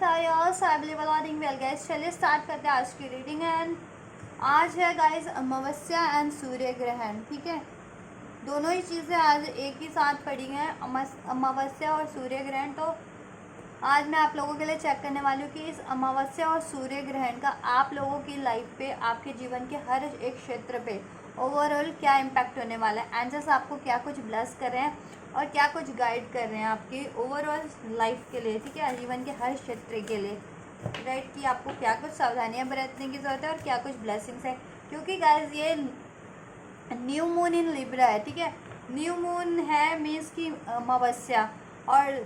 Guys I believe allotting well guys, चलिए start करते हैं आज की रीडिंग। एंड आज है गाइस अमावस्या एंड सूर्य ग्रहण। ठीक है, दोनों ही चीज़ें आज एक ही साथ पड़ी हैं, अमावस्या और सूर्य ग्रहण। तो आज मैं आप लोगों के लिए चेक करने वाली हूँ कि इस अमावस्या और सूर्य ग्रहण का आप लोगों की लाइफ पे, आपके जीवन के हर एक क्षेत्र पे ओवरऑल क्या इम्पैक्ट होने वाला है। एंजल्स आपको क्या कुछ ब्लेस कर रहे हैं और क्या कुछ गाइड कर रहे हैं आपकी ओवरऑल लाइफ के लिए। ठीक है, जीवन के हर क्षेत्र के लिए राइट, कि आपको क्या कुछ सावधानियां बरतने की ज़रूरत है और क्या कुछ ब्लेसिंग्स है। क्योंकि गाइस ये न्यू मून इन लिब्रा है। ठीक है, न्यू मून है मीन्स की अमावस्या, और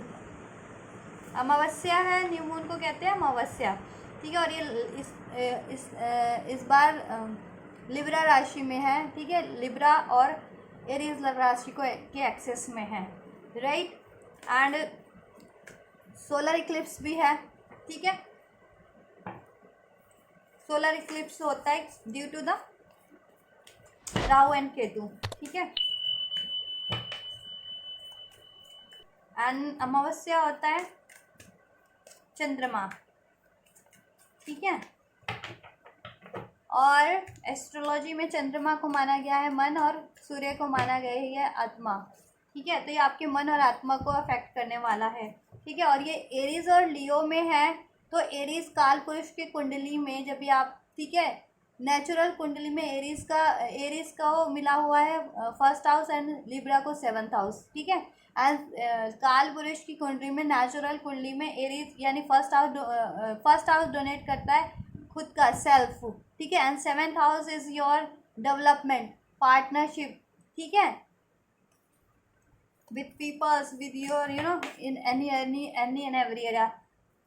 अमावस्या है, न्यू मून को कहते हैं अमावस्या। ठीक है, और ये इस बार लिब्रा राशि में है। ठीक है, लिब्रा और एरीज राशि को के एक्सेस में है राइट। एंड सोलर इक्लिप्स भी है। ठीक है, सोलर इक्लिप्स होता है due to the Rahu and Ketu. ठीक है, एंड अमावस्या होता है चंद्रमा। ठीक है, और एस्ट्रोलॉजी में चंद्रमा को माना गया है मन और सूर्य को माना गया है आत्मा। ठीक है, तो ये आपके मन और आत्मा को अफेक्ट करने वाला है। ठीक है, और ये एरीज और लियो में है। तो एरीज काल पुरुष की कुंडली में जब भी आप, ठीक है, नेचुरल कुंडली में एरीज का वो मिला हुआ है फर्स्ट हाउस एंड लिब्रा को सेवंथ हाउस। ठीक है, एंड काल पुरुष की कुंडली में, नेचुरल कुंडली में एरीज यानी फर्स्ट हाउस डोनेट करता है खुद का सेल्फ। ठीक है, and seventh house is your development, partnership. ठीक है, with peoples, with your in any and every area.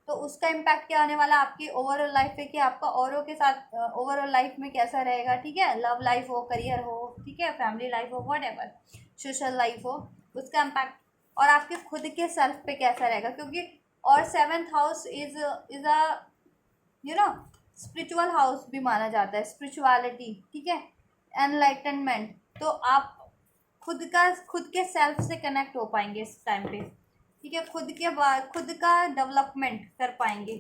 तो उसका इम्पैक्ट क्या आने वाला आपकी ओवरऑल लाइफ पे, कि आपका औरों के साथ ओवरऑल लाइफ में कैसा रहेगा। ठीक है, लव लाइफ हो, करियर हो, ठीक है, फैमिली लाइफ हो, व्हाटएवर, सोशल लाइफ हो, उसका इम्पैक्ट, और आपके खुद के सेल्फ पे कैसा रहेगा। क्योंकि और seventh house is a spiritual house भी माना जाता है, स्पिरिचुअलिटी। ठीक है, एनलाइटनमेंट। तो आप खुद के सेल्फ से कनेक्ट हो पाएंगे इस टाइम पे। ठीक है, खुद का डेवलपमेंट कर पाएंगे,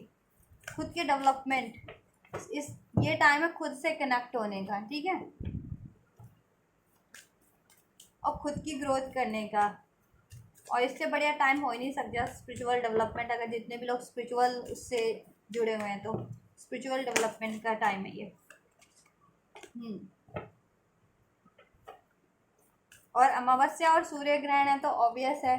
खुद के डेवलपमेंट, इस ये टाइम है खुद से कनेक्ट होने का। ठीक है, और खुद की ग्रोथ करने का, और इससे बढ़िया टाइम हो ही नहीं सकता स्पिरिचुअल डेवलपमेंट। अगर जितने भी लोग स्पिरिचुअल उससे जुड़े हुए हैं तो स्पिरिचुअल डेवलपमेंट का टाइम है ये। और अमावस्या और सूर्य ग्रहण है तो ऑब्वियस है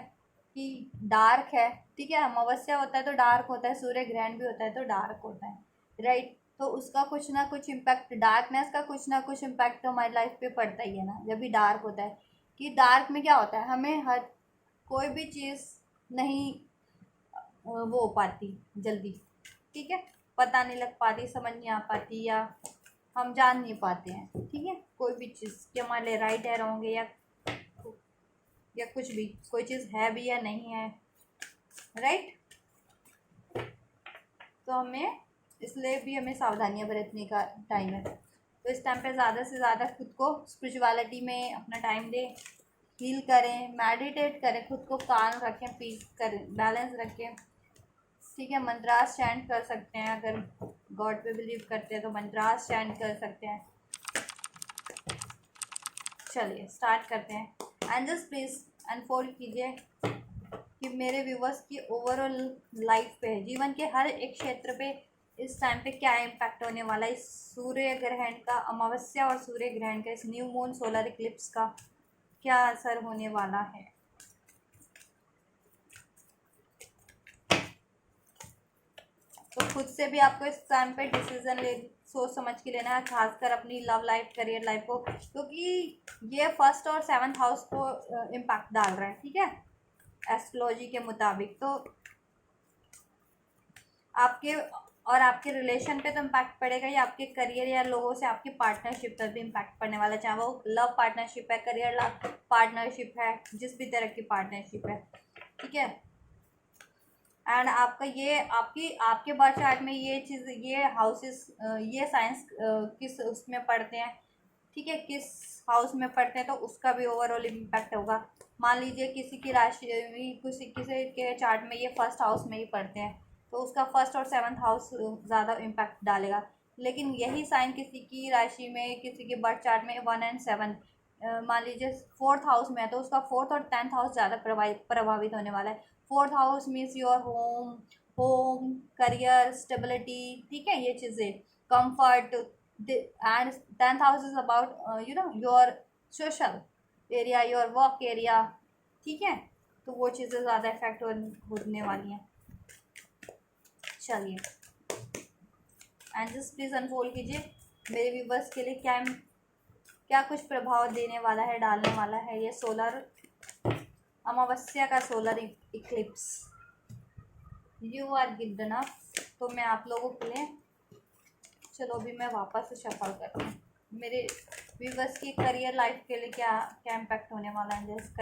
कि डार्क है। ठीक है, अमावस्या होता है तो डार्क होता है, सूर्य ग्रहण भी होता है तो डार्क होता है राइट। तो उसका कुछ ना कुछ इम्पैक्ट, डार्कनेस का कुछ ना कुछ इम्पैक्ट तो हमारी लाइफ पे पड़ता ही है ना जब भी डार्क होता है। कि डार्क में क्या होता है, हमें हर कोई भी चीज़ नहीं वो हो पाती जल्दी। ठीक है, पता नहीं लग पाती, समझ नहीं आ पाती, या हम जान नहीं पाते हैं। ठीक है, कोई भी चीज़ कि हमारे लिए राइट है, रॉन्ग है, या कुछ भी, कोई चीज़ है भी या नहीं है राइट। तो हमें इसलिए भी हमें सावधानियां बरतने का टाइम है। तो इस टाइम पे ज़्यादा से ज़्यादा खुद को स्पिरिचुअलिटी में अपना टाइम दें, हील करें, मेडिटेट करें, खुद को काम रखें, पीस करें, बैलेंस रखें। ठीक है, मंत्रास चैंट कर सकते हैं, अगर गॉड पे बिलीव करते हैं तो मंत्रास चैंट कर सकते हैं। चलिए स्टार्ट करते हैं। एंजल्स प्लीज अनफोल्ड कीजिए कि मेरे व्यूवर्स की ओवरऑल लाइफ पे, जीवन के हर एक क्षेत्र पे इस टाइम पे क्या इम्पैक्ट होने वाला है। इस सूर्य ग्रहण का, अमावस्या और सूर्य ग्रहण का, इस न्यू मून सोलर इक्लिप्स का क्या असर होने वाला है। तो खुद से भी आपको इस टाइम पे डिसीजन सोच समझ के लेना है, खासकर अपनी लव लाइफ, करियर लाइफ को, क्योंकि ये फर्स्ट और सेवंथ हाउस को इम्पैक्ट डाल रहा है। ठीक है, एस्ट्रोलॉजी के मुताबिक। तो आपके रिलेशन पे तो इम्पैक्ट पड़ेगा, या आपके करियर या लोगों से आपकी पार्टनरशिप पर भी इम्पैक्ट पड़ने वाला, चाहे वो लव पार्टनरशिप है, करियर पार्टनरशिप है, जिस भी तरह की पार्टनरशिप है। ठीक है, एंड आपका ये आपके बर्थ चार्ट में ये चीज़, ये हाउसेस, ये साइंस किस उसमें पढ़ते हैं। ठीक है, किस हाउस में पढ़ते हैं तो उसका भी ओवरऑल इम्पैक्ट होगा। मान लीजिए किसी की राशि, किसी के चार्ट में ये फर्स्ट हाउस में ही पढ़ते हैं तो उसका फर्स्ट और सेवन्थ हाउस ज़्यादा इम्पैक्ट डालेगा। लेकिन यही साइन किसी की राशि में, किसी के बर्थ चार्ट में 1 और 7 मान लीजिए फोर्थ हाउस में है, तो उसका फोर्थ और 10th हाउस ज़्यादा प्रभावित होने वाला है। Fourth house means your home, career, stability, ठीक है, ये चीज़ें, comfort. And 10th house is about your social area, your work area, ठीक है। तो वो चीज़ें ज़्यादा इफेक्ट होने वाली हैं। चलिए एंजल्स प्लीज अनफोल्ड कीजिए मेरे व्यूवर्स के लिए क्या कुछ प्रभाव देने वाला है, डालने वाला है ये सोलर अमावस्या का solar eclipse. You are gift enough. तो मैं आप लोगों के लिए, चलो अभी मैं वापस से शफल करती हूँ मेरे व्यूवर्स की करियर लाइफ के लिए क्या क्या इम्पैक्ट होने वाला है। जैसे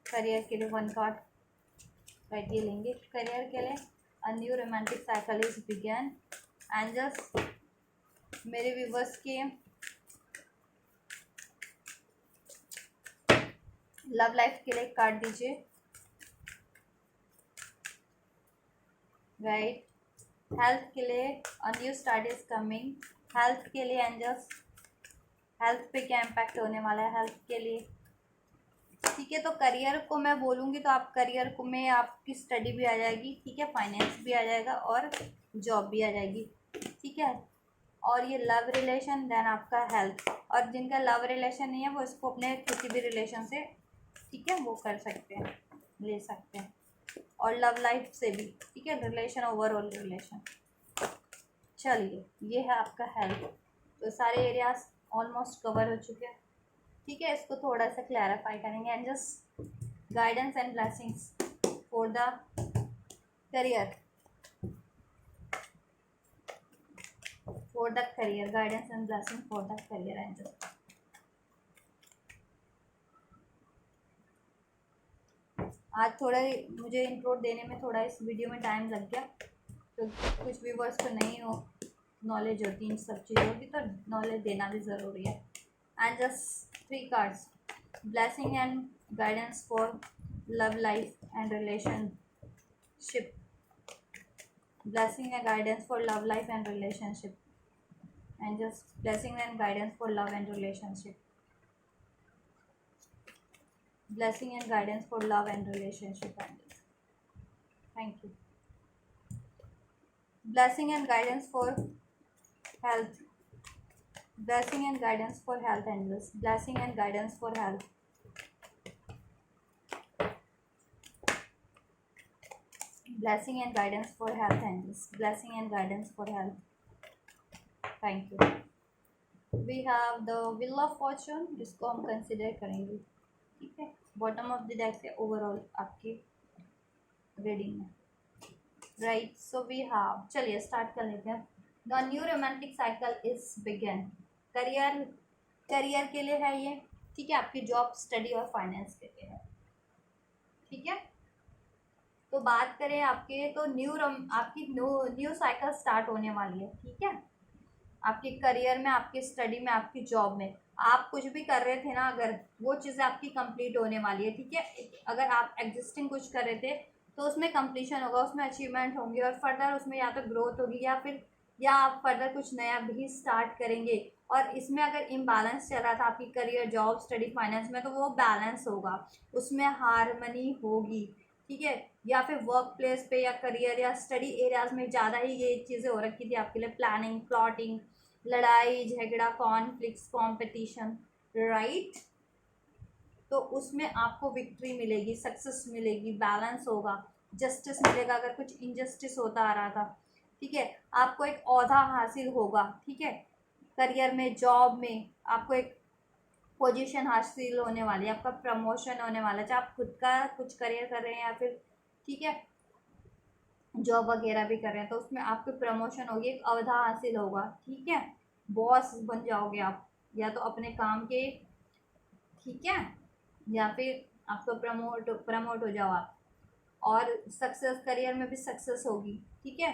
करियर के लिए 1 कार्ड राइट ये लेंगे। करियर के लिए a new romantic cycle is begin. Angels मेरे व्यूवर्स के लव लाइफ के लिए कार्ड दीजिए। राइट हेल्थ के लिए a new start is coming. Health के लिए एंजल्स, हेल्थ पे क्या इम्पैक्ट होने वाला है हेल्थ के लिए, ठीक है। तो करियर को मैं बोलूँगी तो आप करियर को में आपकी स्टडी भी आ जाएगी, ठीक है, फाइनेंस भी आ जाएगा और जॉब भी आ जाएगी, ठीक है। और ये लव रिलेशन, देन आपका हेल्थ। और जिनका लव रिलेशन नहीं है वो इसको अपने किसी भी रिलेशन से, ठीक है, वो कर सकते हैं, ले सकते हैं। और लव लाइफ से भी, ठीक है, रिलेशन, ओवरऑल रिलेशन। चलिए ये है आपका हेल्थ। तो सारे एरियाज ऑलमोस्ट कवर हो चुके हैं, ठीक है। इसको थोड़ा सा क्लैरिफाई करेंगे। And just guidance and blessings for the career, guidance and blessing for the career. And just आज थोड़ा मुझे इंट्रो देने में थोड़ा इस वीडियो में टाइम लग गया, तो कुछ व्यूवर्स को नहीं हो नॉलेज होती इन सब चीज़ों की, तो नॉलेज देना भी ज़रूरी है। And just 3 cards, blessing and guidance for love life and relationship. Blessing and guidance for love life and relationship. And just blessing and guidance for love and relationship. Blessing and guidance for love and relationship. Thank you. Blessing and guidance for health. Blessing and guidance for health, angels. Blessing and guidance for health. Blessing and guidance for health, angels. Blessing and guidance for health. Thank you. We have the Wheel of Fortune. इसको हम consider करेंगे, ठीक है। Bottom of the deck से overall आपकी reading में, right. So we have, चलिए start कर लेते हैं। The new romantic cycle is begin. Career के लिए है ये, ठीक है। आपकी जॉब, स्टडी और फाइनेंस के लिए है, ठीक है। तो बात करें आपके, तो आपकी न्यू साइकिल स्टार्ट होने वाली है, ठीक है। आपके करियर में, आपकी स्टडी में, आपकी जॉब में, आप कुछ भी कर रहे थे ना, अगर वो चीज़ें आपकी कंप्लीट होने वाली है, ठीक है। अगर आप एग्जिस्टिंग कुछ कर रहे थे तो उसमें कंप्लीशन होगा, उसमें अचीवमेंट होंगे और फर्दर उसमें या तो ग्रोथ होगी या आप फर्दर कुछ नया भी स्टार्ट करेंगे। और इसमें अगर इम्बैलेंस चल रहा था आपकी करियर, जॉब, स्टडी, फाइनेंस में, तो वो बैलेंस होगा, उसमें हारमनी होगी, ठीक है। या फिर वर्क प्लेस पे या करियर या स्टडी एरियाज में ज़्यादा ही ये चीज़ें हो रखी थी आपके लिए, प्लानिंग, प्लॉटिंग, लड़ाई झगड़ा, कॉन्फ्लिक्ट्स, कंपटीशन, राइट। तो उसमें आपको विक्ट्री मिलेगी, सक्सेस मिलेगी, बैलेंस होगा, जस्टिस मिलेगा अगर कुछ इनजस्टिस होता आ रहा था, ठीक है। आपको एक ओहदा हासिल होगा, ठीक है। करियर में, जॉब में आपको एक पोजीशन हासिल होने वाली है, आपका प्रमोशन होने वाला है, चाहे आप खुद का कुछ करियर कर रहे हैं या फिर, ठीक है, जॉब वगैरह भी कर रहे हैं, तो उसमें आपको प्रमोशन होगी, एक अवधा हासिल होगा, ठीक है। बॉस बन जाओगे आप, या तो अपने काम के, ठीक है, या फिर आपको प्रमोट हो जाओ आप। और सक्सेस, करियर में भी सक्सेस होगी, ठीक है।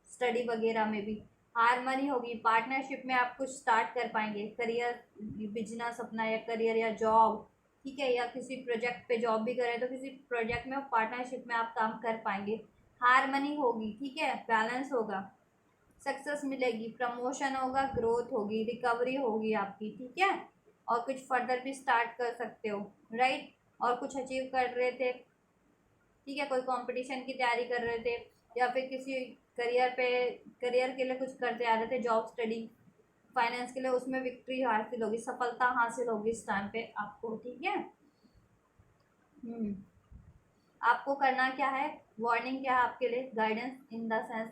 स्टडी वगैरह में भी हारमनी होगी, पार्टनरशिप में आप कुछ स्टार्ट कर पाएंगे, करियर, बिजनेस अपना, या करियर या जॉब, ठीक है। या किसी प्रोजेक्ट पे जॉब भी करें तो किसी प्रोजेक्ट में, पार्टनरशिप में आप काम कर पाएंगे, हारमनी होगी, ठीक है, बैलेंस होगा, सक्सेस मिलेगी, प्रमोशन होगा, ग्रोथ होगी, रिकवरी होगी आपकी, ठीक है। और कुछ फर्दर भी स्टार्ट कर सकते हो, राइट। और कुछ अचीव कर रहे थे, ठीक है, कोई कंपटीशन की तैयारी कर रहे थे, या फिर किसी करियर के लिए कुछ करते आ रहे थे, जॉब, स्टडी, फाइनेंस के लिए, उसमें विक्ट्री हासिल होगी, सफलता हासिल होगी इस टाइम पे आपको, ठीक है। आपको करना क्या है, वार्निंग क्या है आपके लिए, गाइडेंस इन द सेंस,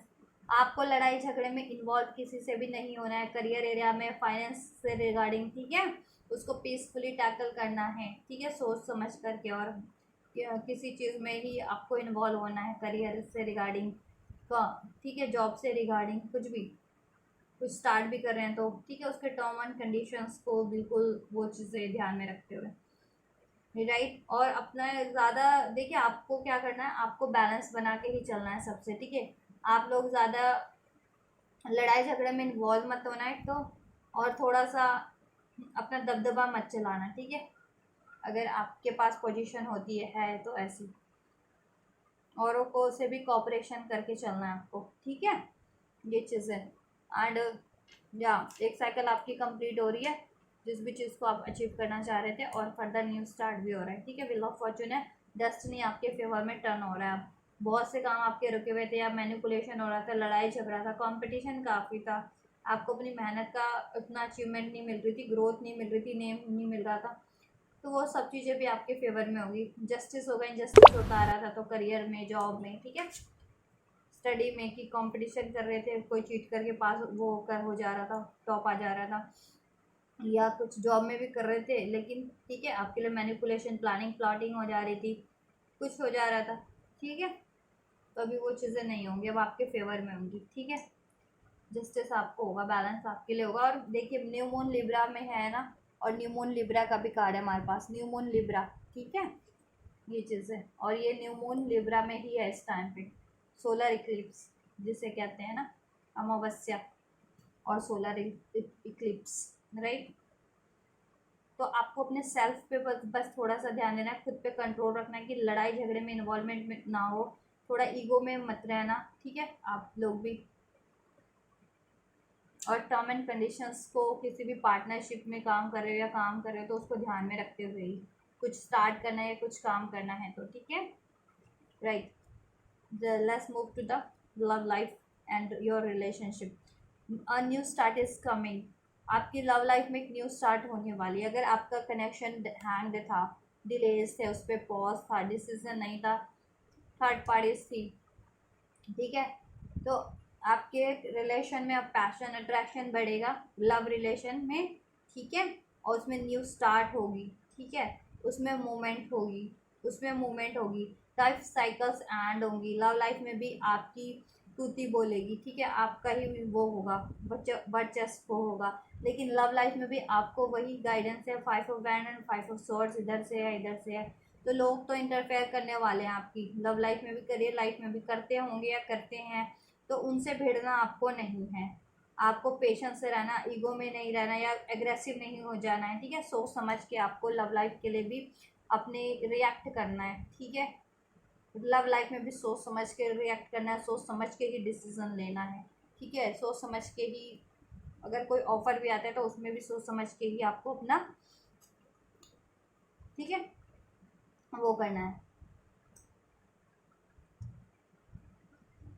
आपको लड़ाई झगड़े में इन्वॉल्व किसी से भी नहीं होना है, करियर एरिया में, फाइनेंस से रिगार्डिंग, ठीक है। उसको पीसफुली टैकल करना है, ठीक है, सोच समझ करके, और किसी चीज़ में ही आपको इन्वॉल्व होना है, करियर से रिगार्डिंग का, ठीक है, जॉब से रिगार्डिंग, कुछ स्टार्ट भी कर रहे हैं तो, ठीक है, उसके टर्म एंड कंडीशंस को बिल्कुल वो चीज़ें ध्यान में रखते हुए, राइट। और अपना ज़्यादा देखिए, आपको क्या करना है, आपको बैलेंस बना के ही चलना है सबसे, ठीक है। आप लोग ज़्यादा लड़ाई झगड़े में इन्वॉल्व मत होना है, तो और थोड़ा सा अपना दबदबा मत चलाना, ठीक है, अगर आपके पास पोजीशन होती है तो ऐसी, औरों को से भी कोऑपरेशन करके चलना है आपको, ठीक है, ये चीज़ें। एंड या एक साइकिल आपकी कंप्लीट हो रही है, जिस भी चीज़ को आप अचीव करना चाह रहे थे, और फर्दर न्यू स्टार्ट भी हो रहा है, ठीक है। व्हील ऑफ फॉर्चून है, डेस्टिनी आपके फेवर में टर्न हो रहा है। अब बहुत से काम आपके रुके हुए थे, या मैनिपुलेशन हो रहा था, लड़ाई झगड़ा था, कंपटीशन काफ़ी था, आपको अपनी मेहनत का उतना अचीवमेंट नहीं मिल रही थी, ग्रोथ नहीं मिल रही थी, नेम नहीं मिल रहा था, तो वो सब चीज़ें भी आपके फेवर में होगी। जस्टिस होगा, इनजस्टिस होता आ रहा था, तो करियर में, जॉब में, ठीक है, स्टडी में, कि कंपटीशन कर रहे थे, कोई चीट करके पास वो कर हो जा रहा था, टॉप आ जा रहा था, या कुछ जॉब में भी कर रहे थे, लेकिन ठीक है, आपके लिए मैनिपुलेशन, प्लानिंग, प्लॉटिंग हो जा रही थी, कुछ हो जा रहा था, ठीक है। तो अभी वो चीज़ें नहीं होंगी, अब आपके फेवर में होंगी, ठीक है। जस्टिस आपको होगा, बैलेंस आपके लिए होगा। और देखिए, न्यू मून लिब्रा में है ना, और न्यू मून लिब्रा का भी कार्ड है हमारे पास, न्यू मून लिब्रा, ठीक है, ये चीज़ है। और ये न्यू मून लिब्रा में ही है इस टाइम पे, सोलर इक्लिप्स जिसे कहते हैं ना, अमावस्या और सोलर इक्लिप्स, राइट। तो आपको अपने सेल्फ पे बस थोड़ा सा ध्यान देना है, खुद पे कंट्रोल रखना है, कि लड़ाई झगड़े में इन्वॉल्वमेंट में ना हो, थोड़ा ईगो में मत रहना, ठीक है, आप लोग भी। और टर्म एंड कंडीशंस को, किसी भी पार्टनरशिप में काम कर रहे हो या काम कर रहे हो, तो उसको ध्यान में रखते हुए ही कुछ स्टार्ट करना है या कुछ काम करना है, तो ठीक है, right. Let's move to the love life and your relationship. A new start is coming, आपकी लव लाइफ में एक न्यू स्टार्ट होने वाली है। अगर आपका कनेक्शन हैंग था, डिलेज थे, उस पर पॉज था, डिसीजन नहीं था, थर्ड पार्टीज थी, ठीक है, तो आपके रिलेशन में अब पैशन, अट्रैक्शन बढ़ेगा, लव रिलेशन में, ठीक है, और उसमें न्यू स्टार्ट होगी, ठीक है, उसमें मूवमेंट होगी, लाइफ साइकिल्स एंड होंगी, लव लाइफ में भी आपकी तूती बोलेगी, ठीक है, आपका ही वो होगा, वर्चस्व होगा। लेकिन लव लाइफ में भी आपको वही गाइडेंस है, 5 of wand and 5 of swords, इधर से है, इधर से है, तो लोग तो इंटरफेयर करने वाले हैं आपकी लव लाइफ में भी, करियर लाइफ में भी, करते होंगे या करते हैं, तो उनसे भिड़ना आपको नहीं है, आपको पेशेंस से रहना, ईगो में नहीं रहना, या एग्रेसिव नहीं हो जाना है, ठीक है, सोच समझ के आपको लव लाइफ के लिए भी अपने रिएक्ट करना है, ठीक है, लव लाइफ में भी सोच समझ के रिएक्ट करना है, सोच समझ के ही डिसीजन लेना है, ठीक है, सोच समझ के ही, अगर कोई ऑफर भी आता है तो उसमें भी सोच समझ के ही आपको अपना, ठीक है, वो करना है,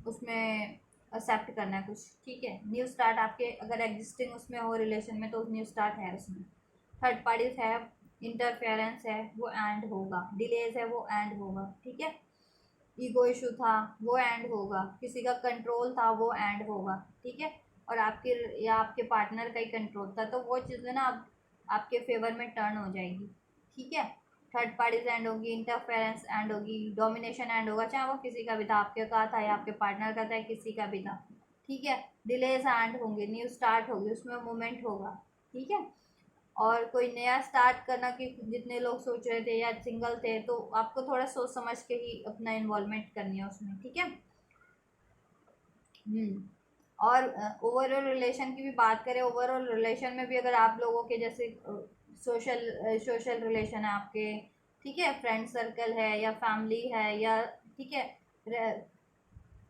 उसमें एक्सेप्ट करना है कुछ, ठीक है। न्यू स्टार्ट आपके अगर एग्जिस्टिंग उसमें हो रिलेशन में, तो न्यू स्टार्ट है उसमें, थर्ड पार्टीज है, इंटरफेरेंस है, वो एंड होगा, डिलेज है, वो एंड होगा, ठीक है, ईगो इशू था, वो एंड होगा, किसी का कंट्रोल था, वो एंड होगा, ठीक है, और आपके या आपके पार्टनर का ही कंट्रोल था, तो वो चीज़ें ना आपके फेवर में टर्न हो जाएगी, ठीक है। थर्ड पार्टीज एंड होगी, इंटरफेरेंस एंड होगी, डोमिनेशन एंड होगा, चाहे वो किसी का भी था, आपके का था या आपके पार्टनर का था या किसी का भी था, ठीक है। डिलेज एंड होंगे, न्यू स्टार्ट होगी, उसमें मूवमेंट होगा, ठीक है। और कोई नया स्टार्ट करना, कि जितने लोग सोच रहे थे या सिंगल थे, तो आपको थोड़ा सोच समझ के ही अपना इन्वॉल्वमेंट करनी है उसमें, ठीक है। और ओवरऑल रिलेशन की भी बात करें, ओवरऑल रिलेशन में भी अगर आप लोगों के जैसे सोशल रिलेशन है आपके, ठीक है, फ्रेंड सर्कल है या फैमिली है, या ठीक है,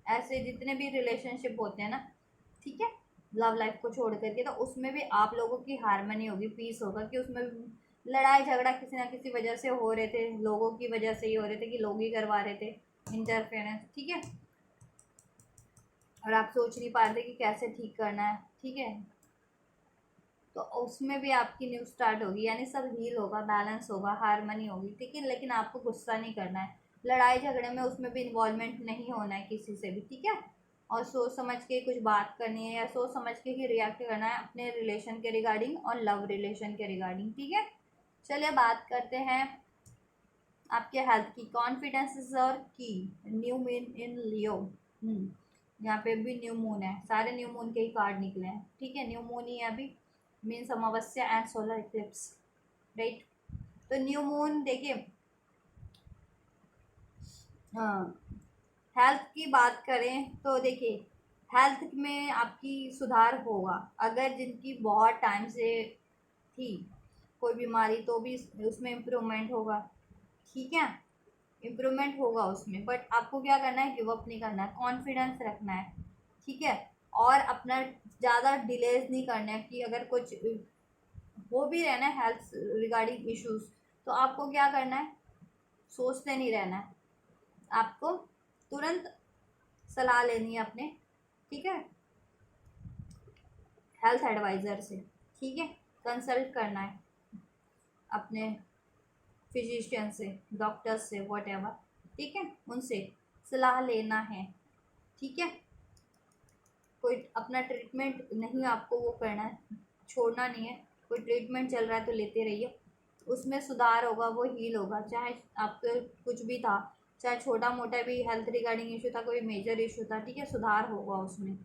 ऐसे जितने भी रिलेशनशिप होते हैं ना, ठीक है, लव लाइफ को छोड़ करके, तो उसमें भी आप लोगों की हारमनी होगी, पीस होगा, कि उसमें लड़ाई झगड़ा किसी ना किसी वजह से हो रहे थे, लोगों की वजह से ही हो रहे थे, कि लोग ही करवा रहे थे इंटरफेरेंस, ठीक है, और आप सोच नहीं पा रहे थे कि कैसे ठीक करना है, ठीक है, तो उसमें भी आपकी न्यूज़ स्टार्ट होगी, यानी सब हील होगा, बैलेंस होगा, हारमनी होगी, ठीक है, लेकिन आपको गुस्सा नहीं करना है, लड़ाई झगड़े में उसमें भी इन्वॉल्वमेंट नहीं होना है किसी से भी, ठीक है, और सोच समझ के कुछ बात करनी है, या सोच समझ के ही रिएक्ट करना है अपने रिलेशन के रिगार्डिंग और लव रिलेशन के रिगार्डिंग, ठीक है। चलिए बात करते हैं आपके हेल्थ की। कॉन्फिडेंस इज और की, न्यू मून इन लियो। यहाँ पे भी न्यू मून है, सारे न्यू मून के ही कार्ड निकले हैं, ठीक है, न्यू मून ही है अभी, means Amavasya and solar Eclipse, right. तो न्यू मून देखिए, हाँ, हेल्थ की बात करें तो देखिए हेल्थ में आपकी सुधार होगा, अगर जिनकी बहुत टाइम से थी कोई बीमारी तो भी उसमें इम्प्रूवमेंट होगा, ठीक है, इम्प्रूवमेंट होगा उसमें, बट आपको क्या करना है, गिव अप नहीं करना है, कॉन्फिडेंस रखना है, ठीक है, और अपना ज़्यादा डिलेज नहीं करना है, कि अगर कुछ हो भी रहना है हेल्थ रिगार्डिंग इश्यूज, तो आपको क्या करना है, सोचते नहीं रहना है, आपको तुरंत सलाह लेनी है अपने, ठीक है, हेल्थ एडवाइज़र से, ठीक है, कंसल्ट करना है अपने फिजिशियन से, डॉक्टर से, वट एवर, ठीक है, उनसे सलाह लेना है, ठीक है, कोई अपना ट्रीटमेंट नहीं आपको वो करना है, छोड़ना नहीं है, कोई ट्रीटमेंट चल रहा है तो लेते रहिए, उसमें सुधार होगा, वो हील होगा, चाहे आपको कुछ भी था, चाहे छोटा मोटा भी हेल्थ रिगार्डिंग इशू था, कोई मेजर इशू था, ठीक है, सुधार होगा उसमें,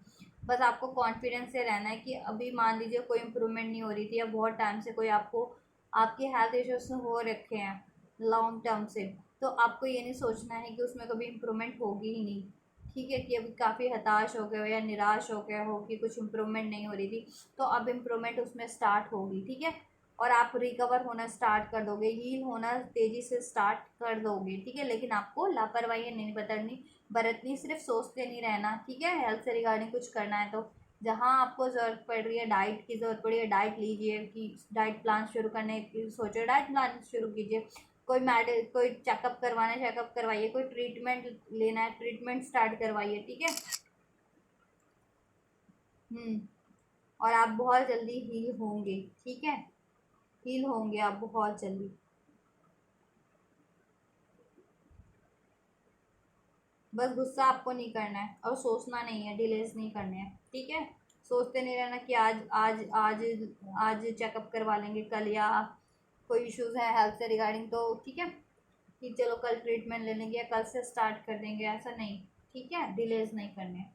बस आपको कॉन्फिडेंस से रहना है, कि अभी मान लीजिए कोई इम्प्रूवमेंट नहीं हो रही थी, या बहुत टाइम से कोई आपको आपके हेल्थ इश्यूज हो रखे हैं लॉन्ग टर्म से, तो आपको ये नहीं सोचना है कि उसमें कभी इम्प्रूवमेंट होगी ही नहीं, ठीक है, कि अभी काफ़ी हताश हो गए हो या निराश हो गए हो कि कुछ इम्प्रूवमेंट नहीं हो रही थी, तो अब इम्प्रूवमेंट उसमें स्टार्ट होगी, ठीक है, और आप रिकवर होना स्टार्ट कर दोगे, हील होना तेज़ी से स्टार्ट कर दोगे, ठीक है, लेकिन आपको लापरवाही नहीं बरतनी, सिर्फ सोचते नहीं रहना, ठीक है, हेल्थ से रिगार्डिंग कुछ करना है तो जहाँ आपको ज़रूरत पड़ रही है, डाइट की ज़रूरत पड़ी है, डाइट लीजिए, कि डाइट प्लान शुरू करने की सोचो, डाइट प्लान शुरू कीजिए, कोई चेकअप करवाना है चेकअप करवाइए, कोई ट्रीटमेंट लेना है ट्रीटमेंट स्टार्ट करवाइए, ठीक है। और आप बहुत जल्दी हील होंगे, ठीक है, हील होंगे आप बहुत जल्दी। बस गुस्सा आपको नहीं करना है, और सोचना नहीं है, डिलेज नहीं करने हैं, ठीक है, सोचते नहीं रहना कि आज आज आज आज चेकअप करवा लेंगे कल, या कोई इश्यूज है हेल्थ से रिगार्डिंग तो ठीक है, कि चलो कल ट्रीटमेंट ले लेंगे या कल से स्टार्ट कर देंगे, ऐसा नहीं, ठीक है, डिलेज नहीं करने,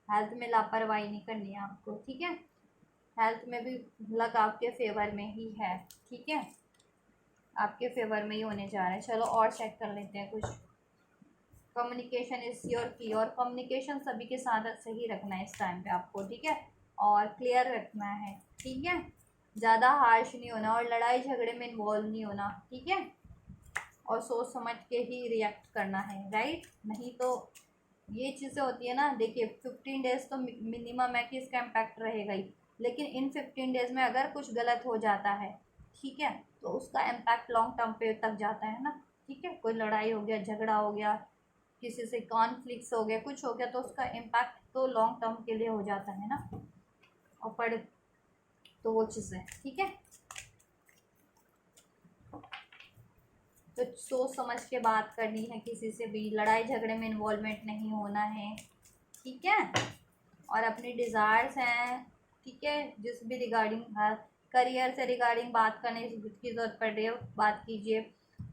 हेल्थ में लापरवाही नहीं करनी है आपको, ठीक है, हेल्थ में भी लक आपके फेवर में ही है, ठीक है, आपके फेवर में ही होने जा रहा है। चलो और चेक कर लेते हैं कुछ। कम्युनिकेशन इज योर की, और कम्युनिकेशन सभी के साथ सही रखना है इस टाइम पे आपको, ठीक है, और क्लियर रखना है, ठीक है, ज़्यादा हार्श नहीं होना, और लड़ाई झगड़े में इन्वॉल्व नहीं होना, ठीक है, और सोच समझ के ही रिएक्ट करना है, राइट, नहीं तो ये चीज़ें होती है ना, देखिए 15 डेज़ तो मिनिमम है कि इसका इम्पैक्ट रहेगा ही, लेकिन इन 15 डेज़ में अगर कुछ गलत हो जाता है, ठीक है, तो उसका इम्पैक्ट लॉन्ग टर्म पे तक जाता है ना, ठीक है, कोई लड़ाई हो गया, झगड़ा हो गया, किसी से कॉन्फ्लिक्ट्स हो गया, कुछ हो गया, तो उसका इम्पैक्ट तो लॉन्ग टर्म के लिए हो जाता है ना, और पढ़ तो वो चीज़ें, ठीक है, तो सोच समझ के बात करनी है, किसी से भी लड़ाई झगड़े में इन्वॉल्वमेंट नहीं होना है, ठीक है, और अपनी डिज़ायर्स हैं, ठीक है, जिस भी रिगार्डिंग करियर से रिगार्डिंग बात करने की ज़रूरत पड़ रही है बात कीजिए,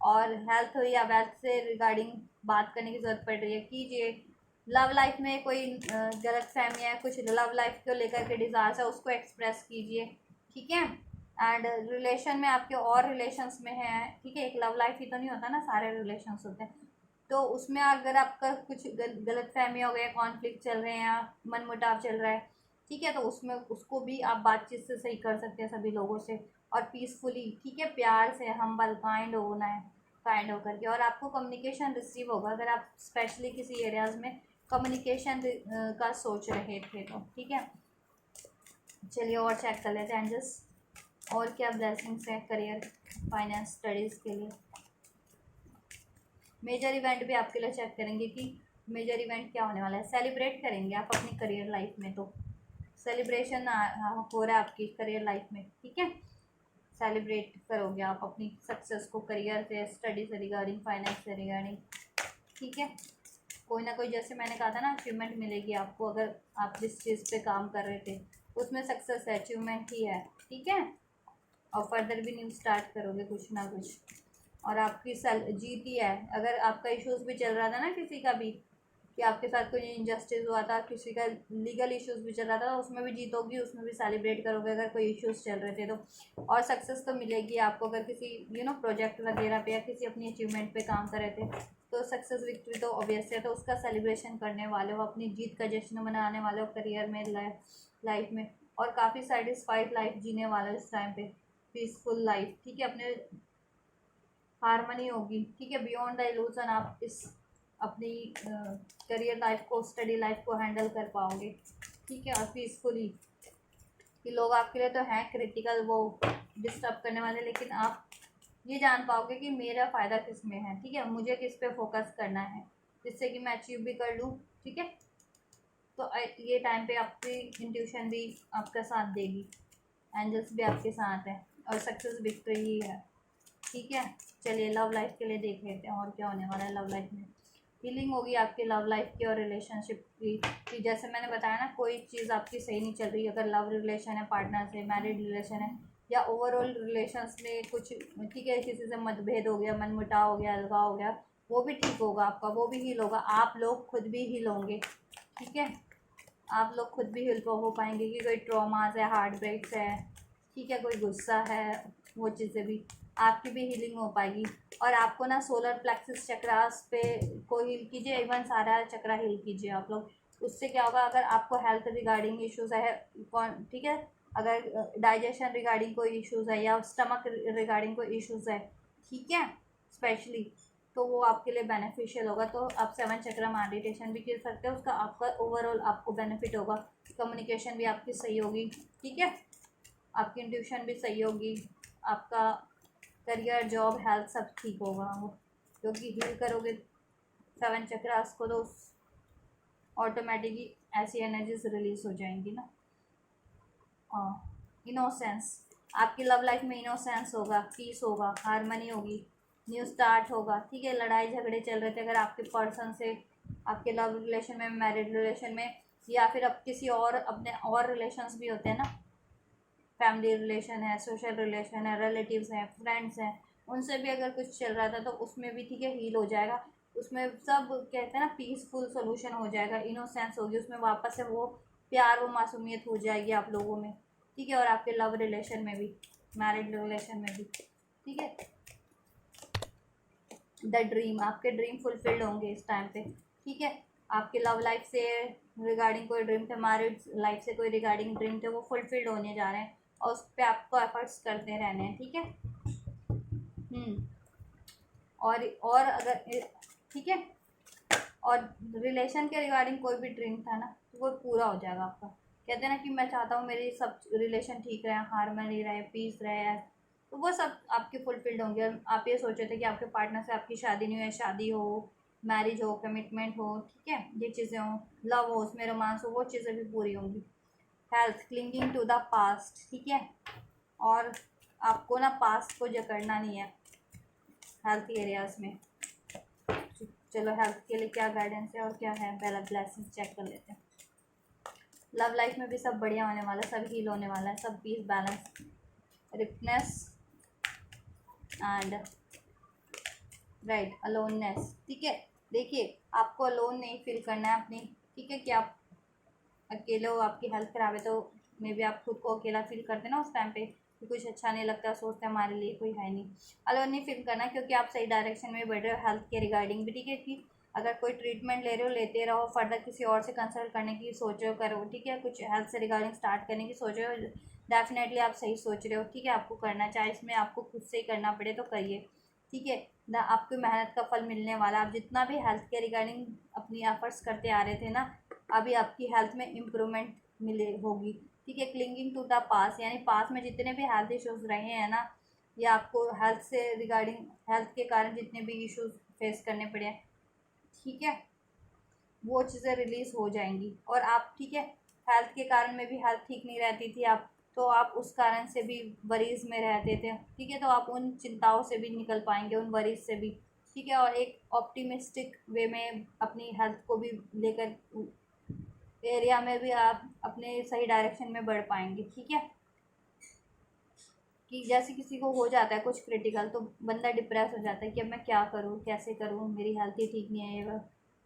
और हेल्थ या वेल्थ से रिगार्डिंग बात करने की ज़रूरत पड़ रही है कीजिए, लव लाइफ में कोई गलत फहमी है, कुछ लव लाइफ को लेकर के डिज़ायर्स है, उसको एक्सप्रेस कीजिए, ठीक है, एंड रिलेशन में आपके और रिलेशंस में है, ठीक है, एक लव लाइफ ही तो नहीं होता ना, सारे रिलेशंस होते हैं, तो उसमें अगर आपका कुछ गलत फहमी हो गया, कॉन्फ्लिक्ट चल रहे हैं या मनमुटाव चल रहा है, ठीक है, तो उसमें उसको भी आप बातचीत से सही कर सकते हैं सभी लोगों से, और पीसफुली, ठीक है, प्यार से हम्बल काइंड होना है, काइंड होकर के, और आपको कम्युनिकेशन रिसीव होगा अगर आप स्पेशली किसी एरियाज़ में कम्युनिकेशन का सोच रहे थे तो ठीक है। चलिए और चेक कर लेते हैं एंजल्स, और क्या ब्लेसिंग्स है करियर फाइनेंस स्टडीज़ के लिए। मेजर इवेंट भी आपके लिए चेक करेंगे कि मेजर इवेंट क्या होने वाला है। सेलिब्रेट करेंगे आप अपनी करियर लाइफ में, तो सेलिब्रेशन हो रहा है आपकी करियर लाइफ में, ठीक है। सेलिब्रेट करोगे आप अपनी सक्सेस को, करियर से, स्टडी से रिगार्डिंग, फाइनेंस से रिगार्डिंग, ठीक है। कोई ना कोई, जैसे मैंने कहा था ना, अचीवमेंट मिलेगी आपको अगर आप जिस चीज़ पे काम कर रहे थे उसमें सक्सेस है, अचीवमेंट ही है, ठीक है। और फर्दर भी न्यू स्टार्ट करोगे कुछ ना कुछ, और आपकी जीत ही है। अगर आपका इश्यूज़ भी चल रहा था ना किसी का भी, कि आपके साथ कोई इंजस्टिस हुआ था, किसी का लीगल इश्यूज़ भी चल रहा था, उसमें भी जीत होगी, उसमें भी सेलिब्रेट करोगे अगर कोई इश्यूज़ चल रहे थे तो। और सक्सेस तो मिलेगी आपको अगर किसी प्रोजेक्ट वगैरह पे या किसी अपनी अचीवमेंट पे काम कर रहे थे, तो सक्सेस विक्ट्री तो ऑब्वियस है, तो उसका सेलिब्रेशन करने वाले हो, अपनी जीत का जश्न मनाने वाले हो करियर में, लाइफ में, और काफ़ी सेटिस्फाइड लाइफ जीने वाले हो इस टाइम पे, पीसफुल लाइफ, ठीक है। अपने हारमनी होगी, ठीक है। बियॉन्ड द इल्यूजन आप इस अपनी करियर लाइफ को, स्टडी लाइफ को हैंडल कर पाओगे, ठीक है। और पीसफुली, कि लोग आपके लिए तो हैं क्रिटिकल, वो डिस्टर्ब करने वाले, लेकिन आप ये जान पाओगे कि मेरा फ़ायदा किस में है, ठीक है, मुझे किस पे फोकस करना है जिससे कि मैं अचीव भी कर लूँ, ठीक है। तो ये टाइम पे आपकी इंट्यूशन भी आपका साथ देगी, एंजल्स भी आपके साथ है, और सक्सेस विक्ट्री ही है, ठीक है। चलिए लव लाइफ के लिए देख लेते हैं और क्या होने वाला है लव लाइफ में। हीलिंग होगी आपकी लव लाइफ की और रिलेशनशिप की, कि जैसे मैंने बताया ना, कोई चीज़ आपकी सही नहीं चल रही, अगर लव रिलेशन है, पार्टनर से, मैरिड रिलेशन है, या ओवरऑल रिलेशंस में कुछ, ठीक है, किसी से मतभेद हो गया, मनमुटाव हो गया, अलगाव हो गया, वो भी ठीक होगा आपका, वो भी हील होगा, आप लोग खुद भी हील होंगे, ठीक है। आप लोग खुद भी हील हो पाएंगे कि कोई ट्रॉमास है, हार्ट ब्रेक्स है, ठीक है, कोई गुस्सा है, वो चीज़ें भी आपकी भी हीलिंग हो पाएगी। और आपको ना सोलर प्लेक्सिस चक्रास पे को हील कीजिए, इवन सारा चक्रा हील कीजिए आप लोग। उससे क्या होगा, अगर आपको हेल्थ रिगार्डिंग इश्यूज़ है, ठीक है, अगर डाइजेशन रिगार्डिंग कोई इश्यूज़ है या स्टमक रिगार्डिंग कोई इश्यूज़ है, ठीक है, स्पेशली, तो वो आपके लिए बेनिफिशियल होगा। तो आप 7 चक्र मेडिटेशन भी कर सकते हो, उसका आपका ओवरऑल आपको बेनिफिट होगा। कम्युनिकेशन भी आपकी सही होगी, ठीक है, आपकी इंट्यूशन भी सही होगी, आपका करियर, जॉब, हेल्थ सब ठीक होगा वो, क्योंकि हील करोगे 7 चक्रास को तो ऑटोमेटिकली ऐसी एनर्जीज रिलीज हो जाएंगी ना। इनोसेंस, आपकी लव लाइफ में इनोसेंस होगा, पीस होगा, हारमनी होगी, न्यू स्टार्ट होगा, ठीक है। लड़ाई झगड़े चल रहे थे अगर आपके पर्सन से, आपके लव रिलेशन में, मैरिड रिलेशन में, या फिर अब किसी और अपने और रिलेशंस भी होते हैं ना, फैमिली रिलेशन है, सोशल रिलेशन है, रिलेटिव्स हैं, फ्रेंड्स हैं, उनसे भी अगर कुछ चल रहा था तो उसमें भी, ठीक है, हील हो जाएगा। उसमें सब कहते हैं ना, पीसफुल सोल्यूशन हो जाएगा, इनोसेंस होगी उसमें, वापस से वो प्यार, वो मासूमियत हो जाएगी आप लोगों में, ठीक है। और आपके लव रिलेशन में भी, मैरिड रिलेशन में भी, ठीक है। द ड्रीम, आपके ड्रीम फुलफिल्ड होंगे इस टाइम पे, ठीक है। आपके लव लाइफ से रिगार्डिंग कोई ड्रीम थे, मैरिड लाइफ से कोई रिगार्डिंग ड्रीम थे, वो फुलफिल्ड होने जा रहे हैं, और उस पर आपको एफर्ट्स करते रहने हैं, ठीक है। और अगर, ठीक है, और रिलेशन के रिगार्डिंग कोई भी ड्रीम था ना, तो वो पूरा हो जाएगा आपका। कहते हैं ना कि मैं चाहता हूँ मेरी सब रिलेशन ठीक रहे, हारमनी रहे, पीस रहे, तो वो सब आपके फुलफिल्ड होंगे। और आप ये सोचे थे कि आपके पार्टनर से आपकी शादी नहीं हुई है, शादी हो, मैरिज हो, कमिटमेंट हो, ठीक है, ये चीज़ें हों, लव हो, उसमें रोमांस हो, वो चीज़ें भी पूरी होंगी। Health, clinging to the past, ठीक है। और आपको ना पास्ट को जकड़ना नहीं है हेल्थ एरियाज़ में। चलो हेल्थ के लिए क्या गाइडेंस है और क्या है, पहला ब्लेसिंग चेक कर लेते हैं। लव लाइफ में भी सब बढ़िया होने वाला है, सब हील होने वाला है, सब peace, balance, ripeness and right, aloneness, ठीक है। देखिए आपको अलोन नहीं फील करना है अपनी, ठीक है, कि आप अकेले हो, आपकी हेल्थ ख़राब है, तो मे बी आप खुद को अकेला फील करते ना उस टाइम पे, कि कुछ अच्छा नहीं लगता, सोचते हमारे लिए कोई है नहीं। अलोन नहीं फील करना, क्योंकि आप सही डायरेक्शन में बढ़ रहे हो हेल्थ के रिगार्डिंग भी, ठीक है। कि अगर कोई ट्रीटमेंट ले रहे हो, लेते रहो, फर्दर किसी और से कंसल्ट करने की सोचो, करो, ठीक है, कुछ हेल्थ से रिगार्डिंग स्टार्ट करने की सोचो, डेफिनेटली आप सही सोच रहे हो, ठीक है। आपको करना, चाहे इसमें आपको खुद से ही करना पड़े तो करिए, ठीक है। आपकी मेहनत का फल मिलने वाला। आप जितना भी हेल्थ के रिगार्डिंग अपनी एफर्ट्स करते आ रहे थे ना, अभी आपकी हेल्थ में इम्प्रूवमेंट मिले होगी। ठीक है, क्लिंगिंग टू द पास, यानी पास में जितने भी हेल्थ इश्यूज रहे हैं ना, या आपको हेल्थ से रिगार्डिंग, हेल्थ के कारण जितने भी इश्यूज फेस करने पड़े हैं, ठीक है, वो चीज़ें रिलीज़ हो जाएंगी। और आप, ठीक है, हेल्थ के कारण में भी हेल्थ ठीक नहीं रहती थी आप, तो आप उस कारण से भी वरीज में रहते थे। ठीक है, तो आप उन चिंताओं से भी निकल पाएंगे, उन वरीज से भी। ठीक है, और एक ऑप्टिमिस्टिक वे में अपनी हेल्थ को भी लेकर एरिया में भी आप अपने सही डायरेक्शन में बढ़ पाएंगे। ठीक है, कि जैसे किसी को हो जाता है कुछ क्रिटिकल, तो बंदा डिप्रेस हो जाता है कि अब मैं क्या करूँ, कैसे करूँ, मेरी हेल्थ ही ठीक नहीं है, ये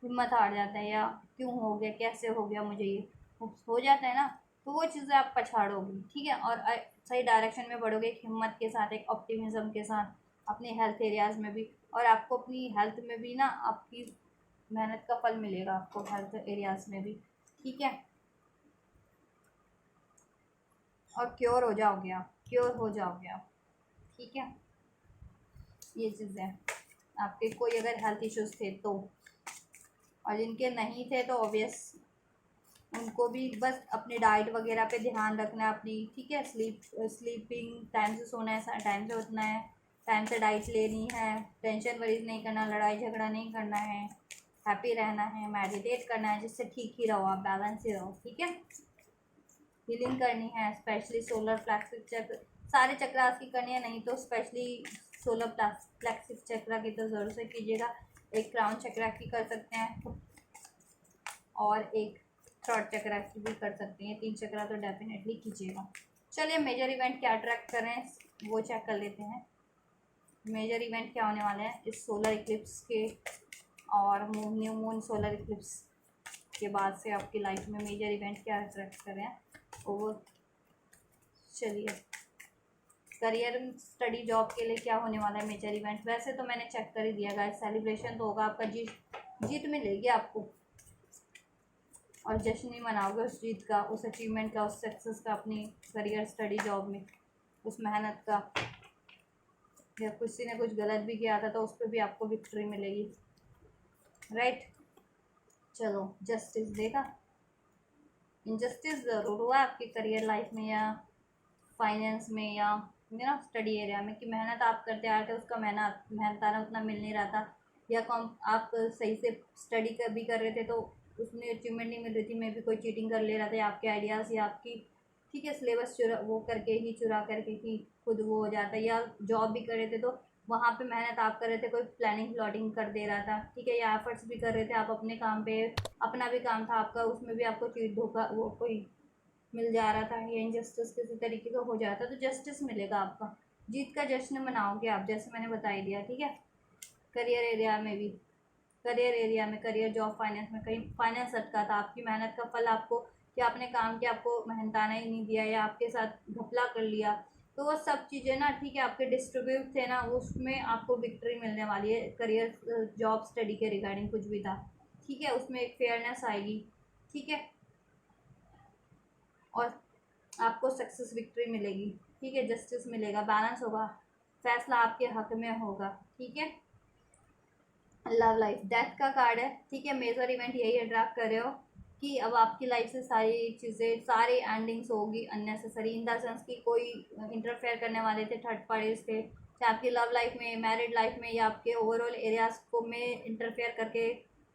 हिम्मत हार जाता है, या क्यों हो गया, कैसे हो गया मुझे ये, हो जाता है ना। तो वो चीज़ें आप पछाड़ोगी। ठीक है, और सही डायरेक्शन में बढ़ोगे, एक हिम्मत के साथ, एक ऑप्टिमिज्म के साथ अपने हेल्थ एरियाज़ में भी। और आपको अपनी हेल्थ में भी ना आपकी मेहनत का फल मिलेगा आपको हेल्थ एरियाज़ में भी। ठीक है, और क्योर हो जाओगे आप, क्योर हो जाओगे आप। ठीक है, ये चीज़ें आपके कोई अगर हेल्थ इश्यूज थे तो, और जिनके नहीं थे तो ऑब्वियस उनको भी बस अपने डाइट वगैरह पे ध्यान रखना है अपनी। ठीक है, स्लीपिंग टाइम से सोना है, टाइम से उठना है, टाइम से डाइट लेनी है, टेंशन वरीज नहीं करना, लड़ाई झगड़ा नहीं करना है, हैप्पी रहना है, मेडिटेट करना है, जिससे ठीक ही रहो आप, बैलेंस ही रहो। ठीक है, हीलिंग करनी है, स्पेशली सोलर प्लेक्सिस चक्र, सारे चक्रास की करनी है, नहीं तो स्पेशली सोलर प्लेक्सिस चक्र की तो ज़रूर से कीजिएगा। एक क्राउन चक्र की कर सकते हैं, और एक थर्ड चक्र की भी कर सकते हैं। 3 चक्र तो डेफिनेटली कीजिएगा। चलिए, मेजर इवेंट क्या अट्रैक्ट कर रहे हैं वो चेक कर लेते हैं। मेजर इवेंट क्या होने वाले हैं इस सोलर इक्लिप्स के, और न्यू मून सोलर इक्लिप्स के बाद से आपकी लाइफ में मेजर इवेंट क्या अट्रैक्ट कर रहे हैं वो। चलिए, करियर, स्टडी, जॉब के लिए क्या होने वाला है मेजर इवेंट। वैसे तो मैंने चेक कर ही दिया गाइस, सेलिब्रेशन तो होगा आपका, जीत मिलेगी आपको, और जश्न ही मनाओगे उस जीत का, उस अचीवमेंट का, उस सक्सेस का, अपनी करियर, स्टडी, जॉब में उस मेहनत का। या किसी ने कुछ गलत भी किया था तो उस पर भी आपको विक्ट्री मिलेगी। राइट, चलो, जस्टिस देगा, इनजस्टिस ज़रूर हुआ आपकी करियर लाइफ में, या फाइनेंस में, या ना स्टडी एरिया में, कि मेहनत आप करते आ रहे थे, उसका मेहनताना उतना मिल नहीं रहा था, या कम आप सही से स्टडी कर भी कर रहे थे तो उसमें अचीवमेंट नहीं मिल रही थी, मे भी कोई चीटिंग कर ले रहा था, या आपके आइडियाज़ या आपकी, ठीक है, सिलेबस वो करके ही चुरा करके ही खुद वो हो जाता है। या जॉब भी कर रहे थे तो वहाँ पे मेहनत आप कर रहे थे, कोई प्लानिंग प्लॉटिंग कर दे रहा था। ठीक है, या एफर्ट्स भी कर रहे थे आप अपने काम पे, अपना भी काम था आपका, उसमें भी आपको चीट धोखा वो कोई मिल जा रहा था, या इनजस्टिस किसी तरीके का हो जाता, तो जस्टिस मिलेगा आपका, जीत का जश्न मनाओगे आप, जैसे मैंने बता ही दिया। ठीक है, करियर एरिया में भी, करियर, जॉब, फाइनेंस में कहीं फाइनेंस अटका था, आपकी मेहनत का फल आपको, कि आपने काम किया, आपको मेहनताना ही नहीं दिया, या आपके साथ घपला कर लिया, तो वो सब चीज़ें ना, ठीक है, आपके डिस्ट्रीब्यूट थे ना, उसमें आपको विक्ट्री मिलने वाली है। करियर, जॉब, स्टडी के रिगार्डिंग कुछ भी था, ठीक है, उसमें एक फेयरनेस आएगी। ठीक है, और आपको सक्सेस, विक्ट्री मिलेगी। ठीक है, जस्टिस मिलेगा, बैलेंस होगा, फैसला आपके हक में होगा। ठीक है, लव लाइफ, डेथ का कार्ड है। ठीक है, मेजर इवेंट यही अट्रैक्ट कर रहे हो कि अब आपकी लाइफ से सारी चीज़ें, सारी एंडिंग्स होगी अननेसेसरी, इन द सेंस कि कोई इंटरफेयर करने वाले थे, थर्ड पार्टीज थे, चाहे आपकी लव लाइफ में, मैरिड लाइफ में, या आपके ओवरऑल एरियाज को में इंटरफेयर करके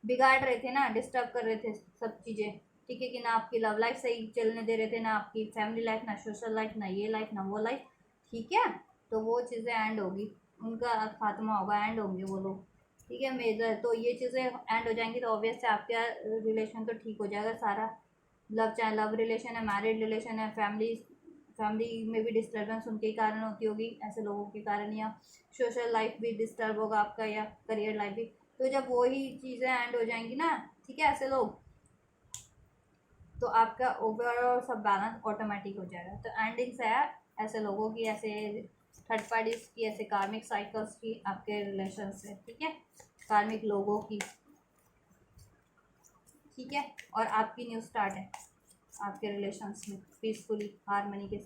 बिगाड़ रहे थे ना, डिस्टर्ब कर रहे थे सब चीज़ें। ठीक है, कि ना आपकी लव लाइफ सही चलने दे रहे थे, ना आपकी फैमिली लाइफ, ना सोशल लाइफ, ना ये लाइफ, ना वो लाइफ। ठीक है, तो वो चीज़ें एंड होगी, उनका खात्मा होगा, एंड होंगे वो लोग। ठीक है, मेजर तो ये चीज़ें एंड हो जाएंगी, तो ऑब्वियस से आपका रिलेशन तो ठीक हो जाएगा सारा। लव, चाहे लव रिलेशन है, मैरिड रिलेशन है, फैमिली में भी डिस्टर्बेंस उनके ही कारण होती होगी, ऐसे लोगों के कारण, या सोशल लाइफ भी डिस्टर्ब होगा आपका, या करियर लाइफ भी। तो जब वही चीज़ें एंड हो जाएंगी ना, ठीक है, ऐसे लोग, तो आपका ओवरऑल सब बैलेंस ऑटोमेटिक हो जाएगा। तो एंडिंग्स है ऐसे लोगों की, ऐसे थर्ड पार्टीज की, ऐसे कार्मिक साइकिल्स की आपके रिलेशन से। ठीक है, कार्मिक लोगों की। ठीक है, और आपकी न्यू स्टार्ट है आपके रिलेशंस में, पीसफुली, हारमोनी के,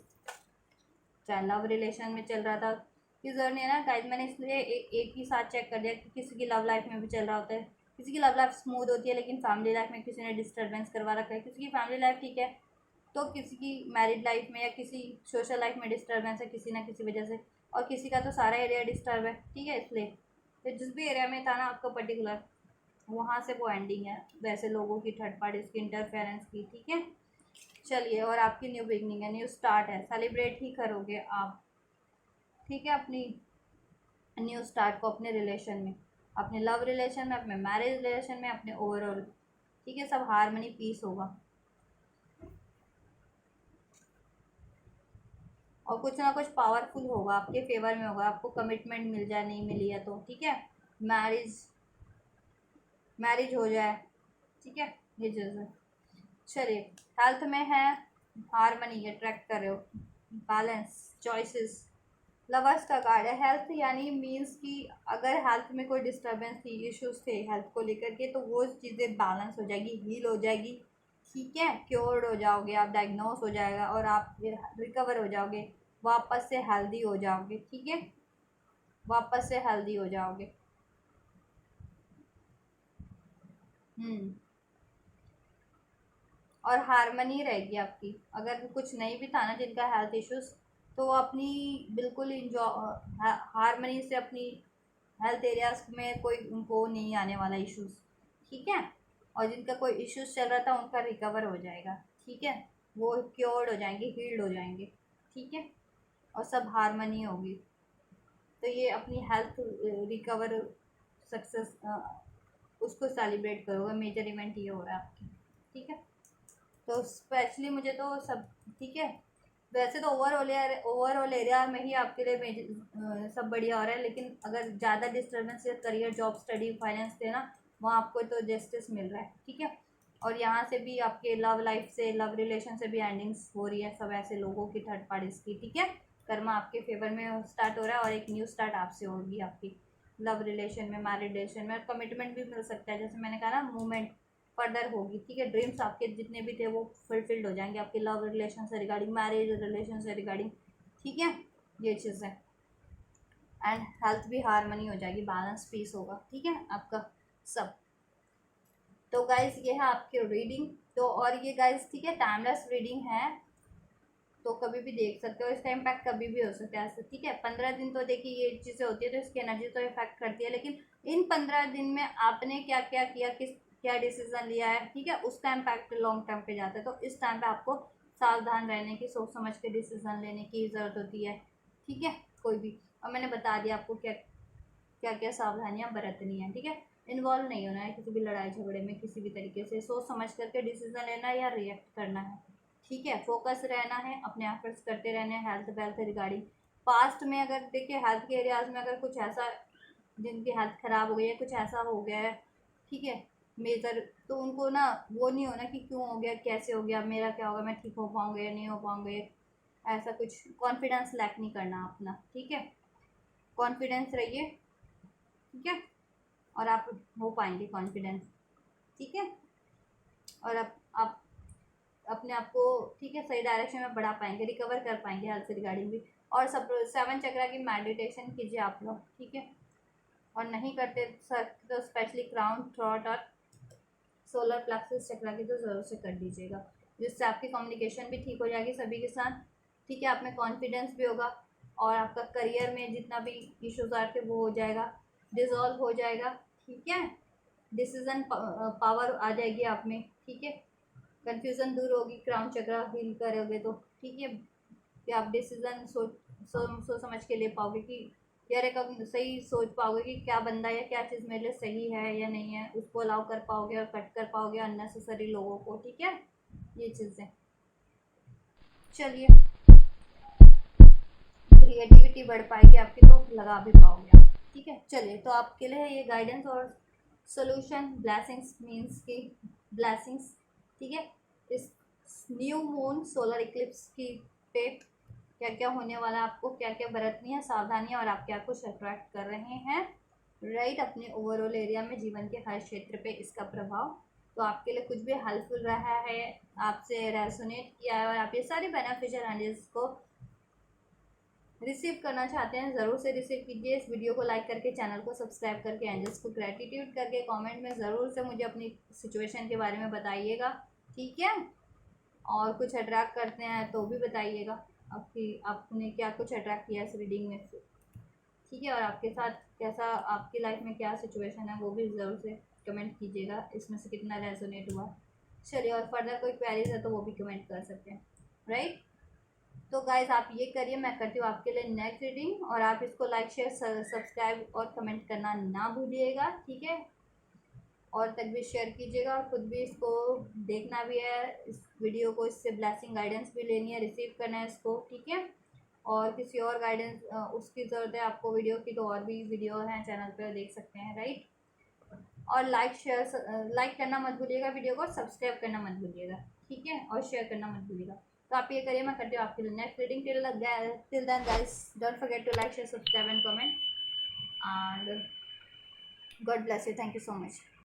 चाहे लव रिलेशन में चल रहा था की जरूरत नहीं है ना गाइज। मैंने इसलिए एक ही साथ चेक कर दिया कि किसी की लव लाइफ में भी चल रहा होता है, किसी की लव लाइफ स्मूथ होती है लेकिन फैमिली लाइफ में किसी ने डिस्टर्बेंस करवा रखा है, किसी की फैमिली लाइफ ठीक है तो किसी की मैरिड लाइफ में या किसी सोशल लाइफ में डिस्टर्बेंस है किसी ना किसी वजह से, और किसी का तो सारा एरिया डिस्टर्ब है, ठीक है। इसलिए तो जिस भी एरिया में था ना आपका पर्टिकुलर, वहाँ से वो एंडिंग है वैसे लोगों की, थर्ड पार्टीज की इंटरफेरेंस की, ठीक है। चलिए, और आपकी न्यू बिगनिंग है, न्यू स्टार्ट है, सेलिब्रेट ही करोगे आप, ठीक है, अपनी न्यू स्टार्ट को अपने रिलेशन में, अपने लव रिलेशन में, अपने मैरिज रिलेशन में, अपने ओवरऑल, ठीक है, सब हारमनी पीस होगा। और कुछ ना कुछ पावरफुल होगा आपके फेवर में होगा, आपको कमिटमेंट मिल जाए, नहीं मिली है तो, ठीक है, मैरिज मैरिज हो जाए, ठीक है, ये चीज़ है। चलिए, हेल्थ में है हारमनी, अट्रैक्ट कर रहे हो, बैलेंस, चॉइसेस, लवर्स का कार्ड है। हेल्थ यानी मीन्स कि अगर हेल्थ में कोई डिस्टर्बेंस थी, इश्यूज थे हेल्थ को लेकर के, तो वो चीज़ें बैलेंस हो जाएगी, हील हो जाएगी, ठीक है, क्योर्ड हो जाओगे आप, डायग्नोस हो जाएगा और आप रिकवर हो जाओगे, वापस से हेल्दी हो जाओगे, ठीक है, वापस से हेल्दी हो जाओगे। और हारमनी रहेगी आपकी। अगर कुछ नहीं भी था ना जिनका हेल्थ इश्यूज, तो वो अपनी बिल्कुल इंजॉय हारमनी से अपनी हेल्थ एरियाज में कोई उनको नहीं आने वाला इश्यूज, ठीक है। और जिनका कोई इश्यूज चल रहा था उनका रिकवर हो जाएगा, ठीक है, वो क्योर्ड हो जाएंगे, हील्ड हो जाएंगे, ठीक है, और सब हारमनी होगी। तो ये अपनी हेल्थ रिकवर सक्सेस उसको सेलिब्रेट करोगे, मेजर इवेंट ये हो रहा है आपकी, ठीक है। तो स्पेशली मुझे तो सब ठीक है, वैसे तो ओवरऑल एरिया में ही आपके लिए सब बढ़िया हो रहा है, लेकिन अगर ज़्यादा डिस्टर्बेंस है करियर, जॉब, स्टडी, फाइनेंस से ना, वहाँ आपको तो जस्टिस मिल रहा है, ठीक है। और यहाँ से भी आपके लव लाइफ से, लव रिलेशन से भी एंडिंग्स हो रही है, सब ऐसे लोगों की, थर्ड पार्टीज की, ठीक है। कर्मा आपके फेवर में स्टार्ट हो रहा है और एक न्यू स्टार्ट आपसे होगी आपकी लव रिलेशन में, मैरिड रिलेशन में, और कमिटमेंट भी मिल सकता है, जैसे मैंने कहा ना, मूवमेंट फर्दर होगी, ठीक है। ड्रीम्स आपके जितने भी थे वो फुलफिल्ड हो जाएंगे आपके लव रिलेशन से रिगार्डिंग, मैरिज रिलेशन से रिगार्डिंग, ठीक है, ये चीज़ है। एंड हेल्थ भी हारमनी हो जाएगी, बैलेंस पीस होगा, ठीक है आपका सब। तो गाइस ये है आपकी रीडिंग। तो और ये गाइस ठीक है, टाइमलेस रीडिंग है, तो कभी भी देख सकते हो, इसका इम्पैक्ट कभी भी हो सकता है ऐसे, ठीक है। 15 दिन तो देखिए ये चीज़ें होती है तो इसकी एनर्जी तो इफेक्ट करती है, लेकिन इन 15 दिन में आपने क्या क्या किया, किस क्या डिसीजन लिया है, ठीक है, उसका इम्पैक्ट लॉन्ग टर्म पे जाता है। तो इस टाइम पे आपको सावधान रहने की, सोच समझ के डिसीजन लेने की ज़रूरत होती है, ठीक है, कोई भी। और मैंने बता दिया आपको क्या क्या क्या सावधानियां बरतनी है, ठीक है। इन्वॉल्व नहीं होना है किसी भी लड़ाई झगड़े में, किसी भी तरीके से सोच समझ करके डिसीजन लेना है या रिएक्ट करना है, ठीक है। फोकस रहना है, अपने एफर्ट्स करते रहने हैं हेल्थ वेल्थ रिगार्डिंग। पास्ट में अगर देखिए हेल्थ के एरियाज में अगर कुछ ऐसा, जिनकी हेल्थ ख़राब हो गई है, कुछ ऐसा हो गया है, ठीक है, मेजर, तो उनको ना वो नहीं होना कि क्यों हो गया, कैसे हो गया, मेरा क्या होगा, मैं ठीक हो पाऊँगा या नहीं हो पाऊँगे, ऐसा कुछ कॉन्फिडेंस लैक नहीं करना अपना, ठीक है। कॉन्फिडेंस रहिए, ठीक है, और आप हो पाएंगे कॉन्फिडेंस, ठीक है। और आप अपने आप को, ठीक है, सही डायरेक्शन में बढ़ा पाएंगे, रिकवर कर पाएंगे हेल्थ से रिगार्डिंग भी। और सब 7 चक्रा की मेडिटेशन कीजिए आप लोग, ठीक है। और नहीं करते सर तो स्पेशली क्राउन, थ्रॉट और सोलर प्लेक्सस चक्रा की तो ज़रूर से कर दीजिएगा, जिससे आपकी कम्युनिकेशन भी ठीक हो जाएगी सभी के साथ, ठीक है, आप में कॉन्फिडेंस भी होगा, और आपका करियर में जितना भी इश्यूज आ रहे थे वो हो जाएगा, डिज़ोल्व हो जाएगा, ठीक है। डिसीजन पावर आ जाएगी आप में, ठीक है। कंफ्यूजन दूर होगी, क्राउन चक्रा हील करोगे तो, ठीक है, कि आप डिसीजन सोच समझ के ले पाओगे कि यार एक सही सोच पाओगे कि क्या बंदा या क्या चीज़ मेरे लिए सही है या नहीं है, उसको अलाउ कर पाओगे और कट कर पाओगे अननेसेसरी लोगों को, ठीक है, ये चीज़ें। चलिए, क्रिएटिविटी बढ़ पाएगी आपकी, तो लगा भी पाओगे आप, ठीक है। चलिए, तो आपके लिए ये गाइडेंस और सोल्यूशन, ब्लेसिंग्स मीन्स की ब्लेसिंग्स, ठीक है। इस न्यू मून सोलर इक्लिप्स की पे क्या क्या होने वाला है, आपको क्या क्या बरतनी है सावधानियां, और आप क्या कुछ अट्रैक्ट कर रहे हैं, राइट, अपने ओवरऑल एरिया में, जीवन के हर क्षेत्र पे इसका प्रभाव। तो आपके लिए कुछ भी हेल्पफुल रहा है, आपसे रेजोनेट किया है, और आप ये सारी बेनिफिशियल एनर्जीज को रिसीव करना चाहते हैं ज़रूर से रिसीव कीजिए। इस वीडियो को लाइक करके, चैनल को सब्सक्राइब करके, एंजल्स को ग्रेटिट्यूड करके कमेंट में ज़रूर से मुझे अपनी सिचुएशन के बारे में बताइएगा, ठीक है। और कुछ अट्रैक्ट करते हैं तो भी बताइएगा आपने क्या कुछ अट्रैक्ट किया इस रीडिंग में, ठीक है। और आपके साथ कैसा, आपकी लाइफ में क्या सिचुएशन है वो भी ज़रूर से कमेंट कीजिएगा, इसमें से कितना रेजोनेट हुआ। चलिए, और फर्दर कोई क्वेरीज है तो वो भी कमेंट कर सकते हैं, राइट। तो गाइज आप ये करिए, मैं करती हूँ आपके लिए नेक्स्ट रीडिंग। और आप इसको लाइक, शेयर, सब्सक्राइब और कमेंट करना ना भूलिएगा, ठीक है। और तक भी शेयर कीजिएगा, और खुद भी इसको देखना भी है, इस वीडियो को, इससे ब्लेसिंग गाइडेंस भी लेनी है, रिसीव करना है इसको, ठीक है। और किसी और गाइडेंस उसकी ज़रूरत है आपको वीडियो की, तो और भी वीडियो हैं चैनल पर, देख सकते हैं, राइट। और लाइक करना मत भूलिएगा वीडियो को, सब्सक्राइब करना मत भूलिएगा, ठीक है। और शेयर करना मत भूलिएगा। तो आप ये करिए, मैं करती हूँ आपके लिए next reading. Till then guys, don't forget to like, share, subscribe and comment, and God bless you, thank you so much.